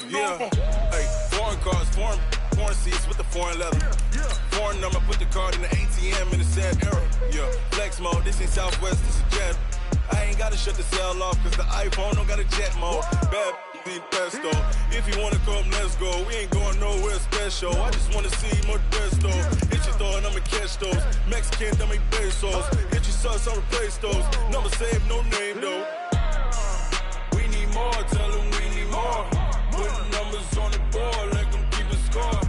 yeah. Hey, foreign cars, foreign seats with the foreign leather. Foreign number, put the card in the ATM in the sad era. Yeah, flex mode, this ain't Southwest, this is jet. I ain't gotta shut the cell off, cause the iPhone don't got a jet mode. Bad ain't pesto. If you wanna come, let's go. We ain't going nowhere special. I just wanna see more Modesto. Hit your throw and I'ma catch those. Mexican, that make pesos. Hit your sauce, I'll replace those. Number save, no name though. We need more, tell them we need more. Putting numbers on the board, let them keep a score.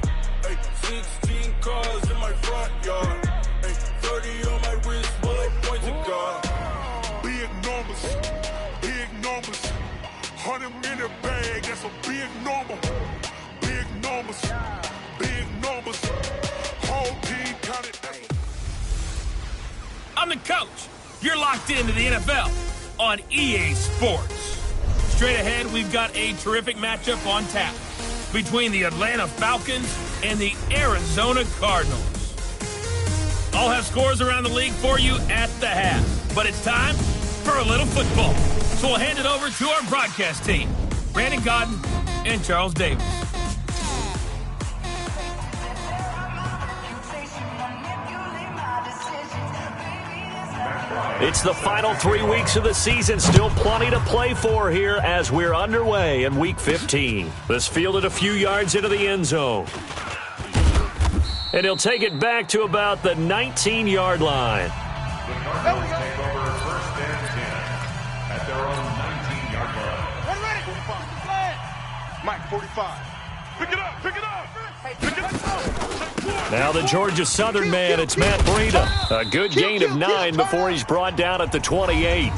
Hey, 16 cars in my front yard. Hey, 30 on my wrist, bullet points of God. Big numbers, big numbers. 100 in a bag, that's a big number. Big numbers, big numbers. Whole team counted. I'm the coach. You're locked into the NFL on EA Sports. Straight ahead, we've got a terrific matchup on tap between the Atlanta Falcons and the Arizona Cardinals. I'll have scores around the league for you at the half, but it's time for a little football. So we'll hand it over to our broadcast team, Brandon Godden and Charles Davis. It's the final 3 weeks of the season. Still plenty to play for here as we're underway in Week 15. This fielded a few yards into the end zone. And he'll take it back to about the 19-yard line. There we go. Take over first and 10 at their own 19-yard line. Ready? 45. Mike, 45. Pick it up, pick it up. Pick it up. Now the Georgia Southern man, it's Matt Breida. A good gain of 9 before he's brought down at the 28.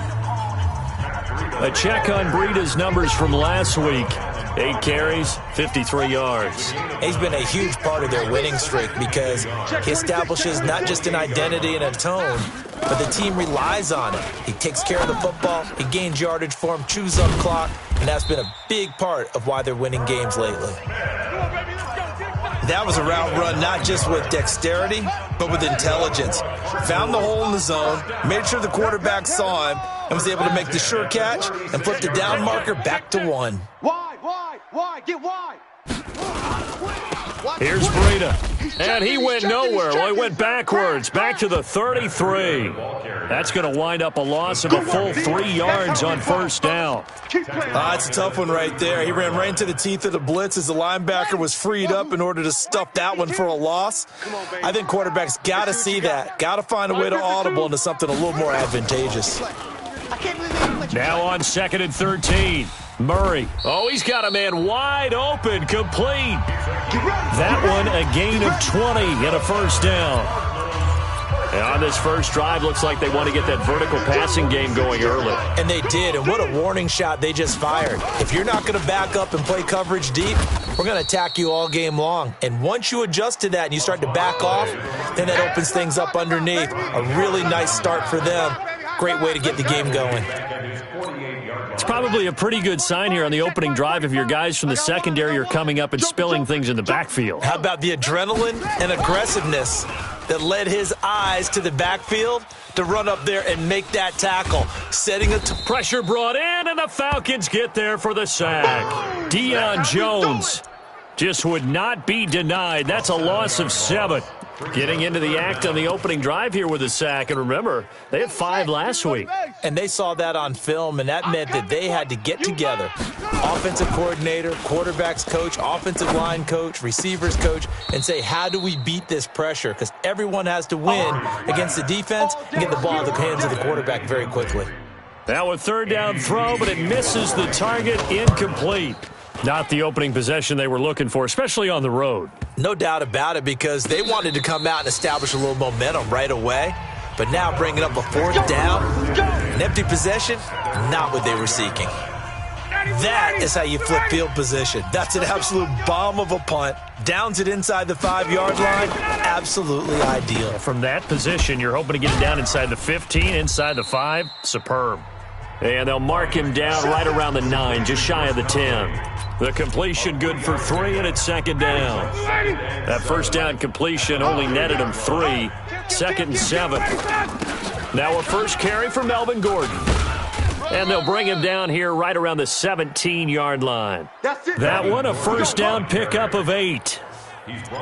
A check on Breida's numbers from last week. 8 carries, 53 yards. He's been a huge part of their winning streak because he establishes not just an identity and a tone, but the team relies on it. He takes care of the football, he gains yardage for him, chews up clock, and that's been a big part of why they're winning games lately. That was a route run not just with dexterity, but with intelligence. Found the hole in the zone, made sure the quarterback saw him, and was able to make the sure catch and flip the down marker back to 1. Wide, get wide. Here's Breida. And he went nowhere. Well, he went backwards, back to the 33. That's going to wind up a loss of a full 3 yards on first down. It's a tough one right there. He ran right into the teeth of the blitz as the linebacker was freed up in order to stuff that one for a loss. I think quarterbacks got to see that. Got to find a way to audible into something a little more advantageous. Now on 2nd and 13. Murray. Oh, he's got a man wide open, complete. That one a gain of 20 and a first down. And on this first drive, looks like they want to get that vertical passing game going early. And they did, and what a warning shot they just fired. If you're not going to back up and play coverage deep, we're going to attack you all game long. And once you adjust to that and you start to back off, then that opens things up underneath. A really nice start for them. Great way to get the game going. It's probably a pretty good sign here on the opening drive if your guys from the secondary are coming up and spilling things in the backfield. How about the adrenaline and aggressiveness that led his eyes to the backfield to run up there and make that tackle, setting it to pressure brought in, and the Falcons get there for the sack. Deion Jones just would not be denied. That's a loss of 7. Getting into the act on the opening drive here with a sack. And remember, they had 5 last week. And they saw that on film, and that meant that they had to get together. Offensive coordinator, quarterbacks coach, offensive line coach, receivers coach, and say, how do we beat this pressure? Because everyone has to win against the defense and get the ball in the hands of the quarterback very quickly. Now a 3rd down throw, but it misses the target, incomplete. Not the opening possession they were looking for, especially on the road. No doubt about it, because they wanted to come out and establish a little momentum right away. But now bringing up a 4th down, an empty possession, not what they were seeking. That is how you flip field position. That's an absolute bomb of a punt. Downs it inside the 5-yard line. Absolutely ideal. From that position, you're hoping to get it down inside the 15, inside the 5. Superb. And they'll mark him down right around the 9, just shy of the 10. The completion good for 3, and it's 2nd down. That first down completion only netted him 3. 2nd and 7. Now a first carry for Melvin Gordon. And they'll bring him down here right around the 17-yard line. That one, a first down pickup of 8.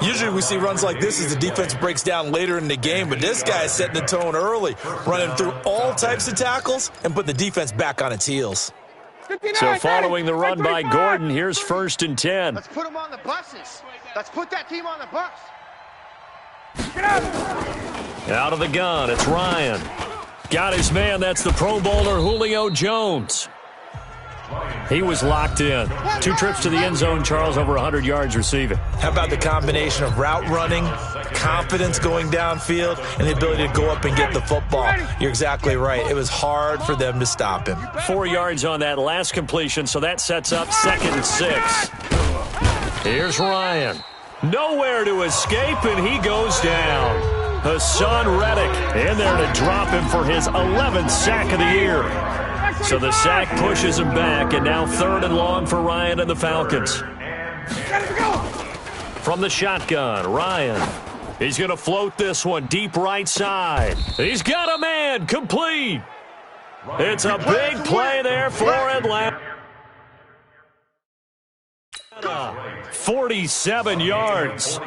Usually we see runs like this as the defense breaks down later in the game, but this guy is setting the tone early, running through all types of tackles and put the defense back on its heels. So following the run by Gordon, here's 1st and 10. Let's put them on the buses. Let's put that team on the bus. Out of the gun, it's Ryan. Got his man, that's the Pro Bowler Julio Jones. He was locked in. 2 trips to the end zone, Charles, over 100 yards receiving. How about the combination of route running, confidence going downfield, and the ability to go up and get the football? You're exactly right. It was hard for them to stop him. 4 yards on that last completion, so that sets up 2nd and 6. Here's Ryan. Nowhere to escape, and he goes down. Hassan Reddick in there to drop him for his 11th sack of the year. So the sack pushes him back, and now 3rd and long for Ryan and the Falcons. From the shotgun, Ryan. He's going to float this one deep right side. He's got a man, complete. It's a big play there for Atlanta. 47 yards.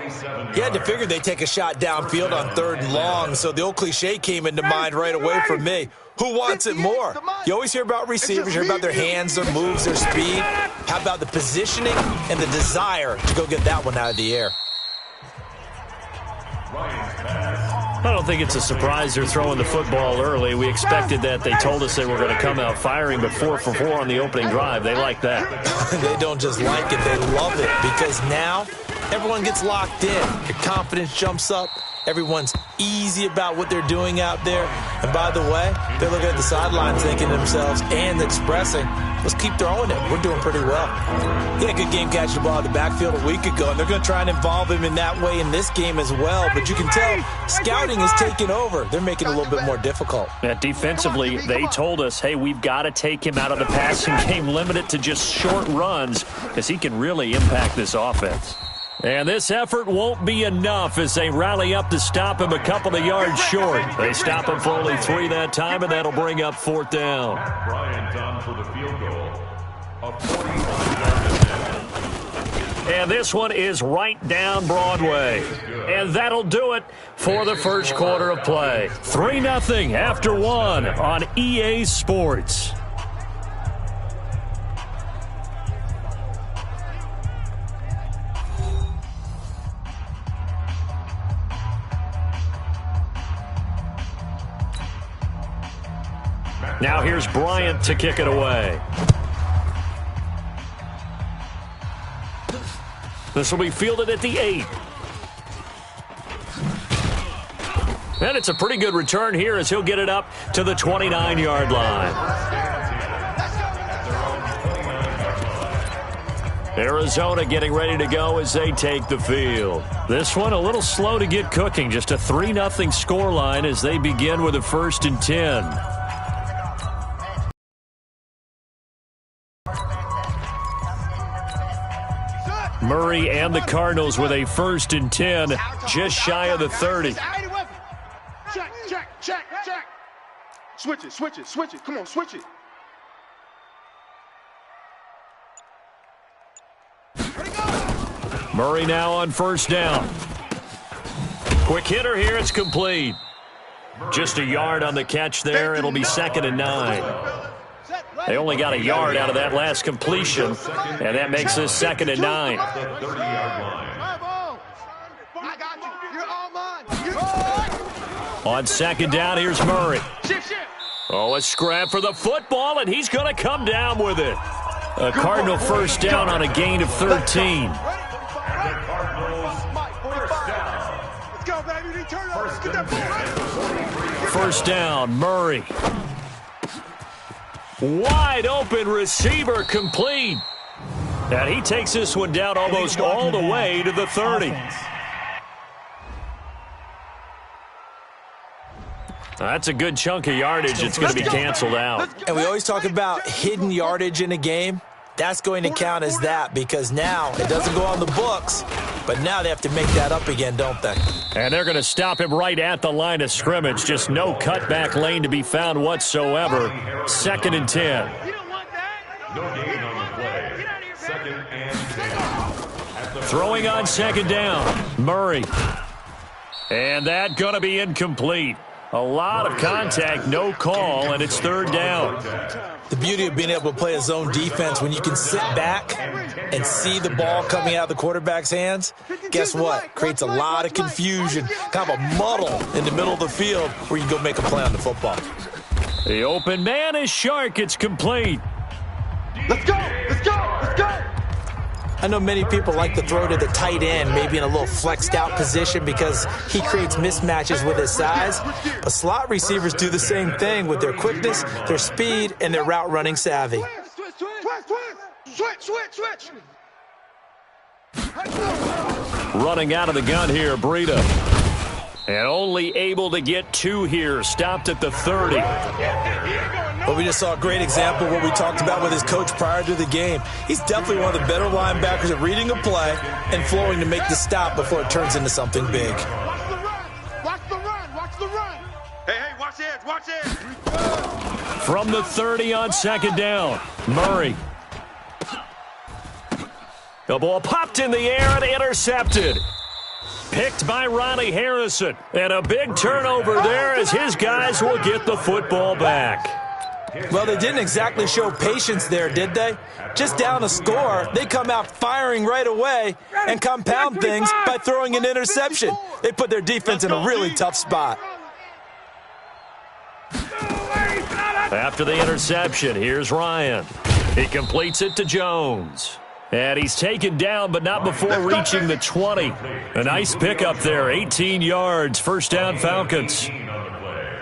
You had to figure they'd take a shot downfield on 3rd and long, so the old cliche came into mind right away for me. Who wants it more? You always hear about receivers, you hear about their hands, their moves, their speed. How about the positioning and the desire to go get that one out of the air? I don't think it's a surprise they're throwing the football early. We expected that. They told us they were going to come out firing, but 4 for 4 on the opening drive. They like that. They don't just like it, they love it, because now everyone gets locked in. Your confidence jumps up. Everyone's easy about what they're doing out there. And by the way, they're looking at the sidelines thinking to themselves and expressing, let's keep throwing it. We're doing pretty well. He had a good game catching the ball in the backfield a week ago, and they're going to try and involve him in that way in this game as well. But you can tell scouting is taking over. They're making it a little bit more difficult. Defensively, they told us, hey, we've got to take him out of the passing game, limit it to just short runs, because he can really impact this offense. And this effort won't be enough as they rally up to stop him a couple of yards short. They stop him for only 3 that time, and that'll bring up 4th down. Bryant on for the field goal of 45 yards. And this one is right down Broadway. And that'll do it for the first quarter of play. 3-0 after 1 on EA Sports. Now here's Bryant to kick it away. This will be fielded at the 8. And it's a pretty good return here as he'll get it up to the 29-yard line. Arizona getting ready to go as they take the field. This one a little slow to get cooking. Just a 3-0 scoreline as they begin with a 1st and 10. Murray and the Cardinals with a 1st and 10, just shy of the 30. Check. Switch it. Come on, switch it. Murray now on 1st down. Quick hitter here, it's complete. Just a yard on the catch there. It'll be 2nd and 9. They only got a yard out of that last completion, and that makes this 2nd and 9. On 2nd down, here's Murray. Oh, a scrap for the football, and he's going to come down with it. A Cardinal 1st down on a gain of 13. First down, Murray. Wide open receiver, complete. And he takes this one down almost all the way to the 30. That's a good chunk of yardage. It's going to be canceled out. And we always talk about hidden yardage in a game. That's going to count as that because now it doesn't go on the books, but now they have to make that up again, don't they? And they're going to stop him right at the line of scrimmage. Just no cutback lane to be found whatsoever. 2nd and 10. No gain on the play. 2nd and 10. Throwing on 2nd down. Murray. And that going to be incomplete. A lot of contact, no call, and it's 3rd down. The beauty of being able to play a zone defense when you can sit back and see the ball coming out of the quarterback's hands, guess what? Creates a lot of confusion, kind of a muddle in the middle of the field where you can go make a play on the football. The open man is Shark. It's complete. Let's go! Let's go! Let's go! I know many people like to throw to the tight end, maybe in a little flexed out position because he creates mismatches with his size. But slot receivers do the same thing with their quickness, their speed, and their route running savvy. Switch! Running out of the gun here, Breida. And only able to get 2 here. Stopped at the 30. But we just saw a great example of what we talked about with his coach prior to the game. He's definitely one of the better linebackers at reading a play and flowing to make the stop before it turns into something big. Watch the run! Hey, watch it! From the 30 on 2nd down, Murray. The ball popped in the air and intercepted. Picked by Ronnie Harrison. And a big turnover there as his guys will get the football back. Well, they didn't exactly show patience there, did they? Just down a score, they come out firing right away and compound things by throwing an interception. They put their defense in a really tough spot. After the interception, here's Ryan. He completes it to Jones. And he's taken down, but not before reaching the 20. A nice pickup there, 18 yards, 1st down Falcons.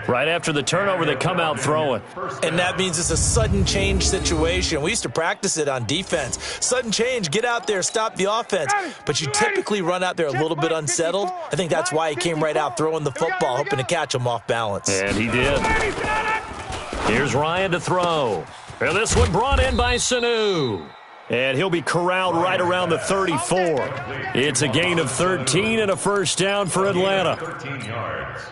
Right after the turnover, they come out throwing. And that means it's a sudden change situation. We used to practice it on defense. Sudden change, get out there, stop the offense. But you typically run out there a little bit unsettled. I think that's why he came right out throwing the football, hoping to catch him off balance. And he did. Here's Ryan to throw. And this one brought in by Sanu. And he'll be corralled right around the 34. It's a gain of 13 and a 1st down for Atlanta. 13 yards.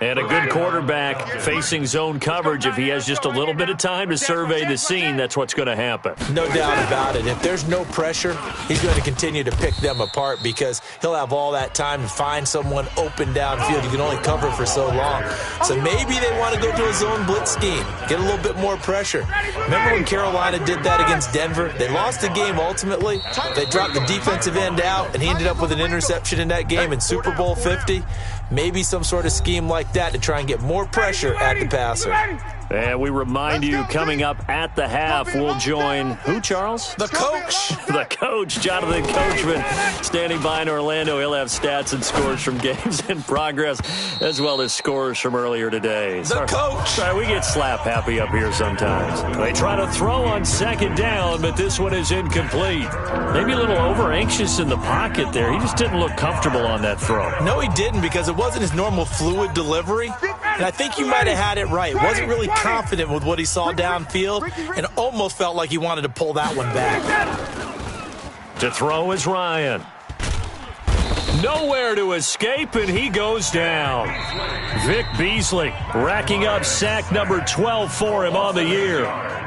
And a good quarterback facing zone coverage. If he has just a little bit of time to survey the scene, that's what's going to happen. No doubt about it. If there's no pressure, he's going to continue to pick them apart because he'll have all that time to find someone open downfield. You can only cover for so long. So maybe they want to go to a zone blitz scheme, get a little bit more pressure. Remember when Carolina did that against Denver? They lost the game ultimately. They dropped the defensive end out, and he ended up with an interception in that game in Super Bowl 50. Maybe some sort of scheme like that to try and get more pressure at the passer. And we remind you, coming up at the half, we'll join who, Charles? The coach. The coach, Jonathan Coachman, standing by in Orlando. He'll have stats and scores from games in progress, as well as scores from earlier today. The coach. Sorry, we get slap happy up here sometimes. They try to throw on 2nd down, but this one is incomplete. Maybe a little over-anxious in the pocket there. He just didn't look comfortable on that throw. No, he didn't, because it wasn't his normal fluid delivery. And I think you might have had it right. Wasn't really confident with what he saw downfield and almost felt like he wanted to pull that one back. To throw is Ryan. Nowhere to escape, and he goes down. Vic Beasley racking up sack number 12 for him on the year.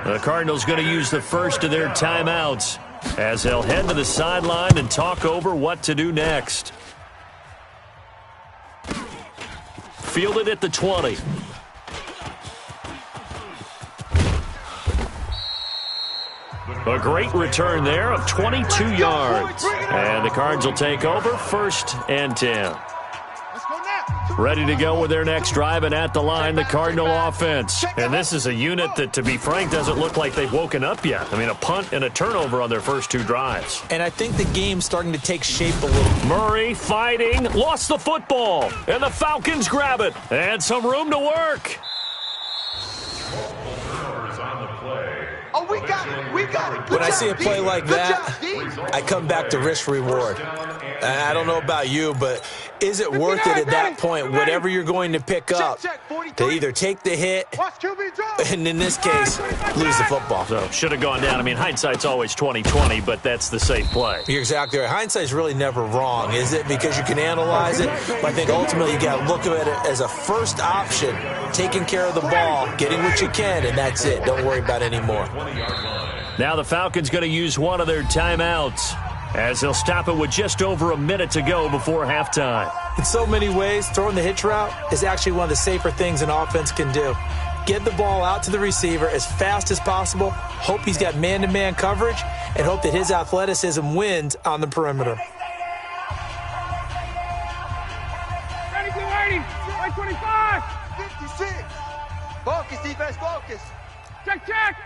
The Cardinals going to use the first of their timeouts as they'll head to the sideline and talk over what to do next. Fielded at the 20. A great return there of 22 yards. And the Cards will take over 1st and 10. Ready to go with their next drive, and at the line, the Cardinal offense. And this is a unit that, to be frank, doesn't look like they've woken up yet. I mean, a punt and a turnover on their first 2 drives. And I think the game's starting to take shape a little. Murray fighting, lost the football, and the Falcons grab it. And some room to work. Oh, we got it. When I see a play like that, I come back to risk reward. I don't know about you, but is it worth it at that point, whatever you're going to pick up, to either take the hit and, in this case, lose the football? So, should have gone down. I mean, hindsight's always 20/20, but that's the safe play. You're exactly right. Hindsight's really never wrong, is it? Because you can analyze it, but I think ultimately you got to look at it as a first option, taking care of the ball, getting what you can, and that's it. Don't worry about any more. Now the Falcons going to use one of their timeouts, as they'll stop it with just over a minute to go before halftime. In so many ways, throwing the hitch route is actually one of the safer things an offense can do. Get the ball out to the receiver as fast as possible, hope he's got man-to-man coverage, and hope that his athleticism wins on the perimeter. Ready, 125. 56. Focus, defense, focus. Check.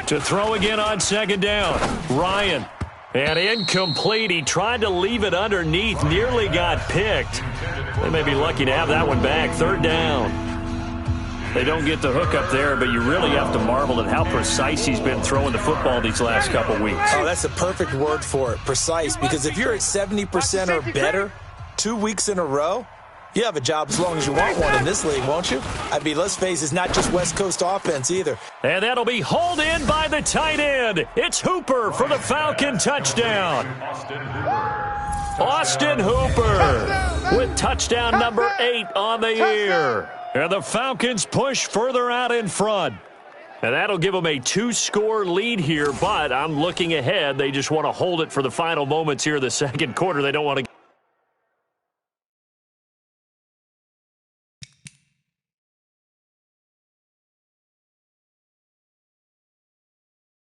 To throw again on second down. Ryan. And incomplete. He tried to leave it underneath. Nearly got picked. They may be lucky to have that one back. Third down. They don't get the hook up there, but you really have to marvel at how precise he's been throwing the football these last couple weeks. Oh, that's the perfect word for it, precise. Because if you're at 70% or better 2 weeks in a row, you have a job as long as you want one in this league, won't you? I mean, let's face it, it's not just West Coast offense either. And that'll be hauled in by the tight end. It's Hooper for the Falcon touchdown. Austin Hooper with touchdown number 8 on the year. And the Falcons push further out in front. And that'll give them a 2-score lead here, but I'm looking ahead. They just want to hold it for the final moments here of the second quarter. They don't want to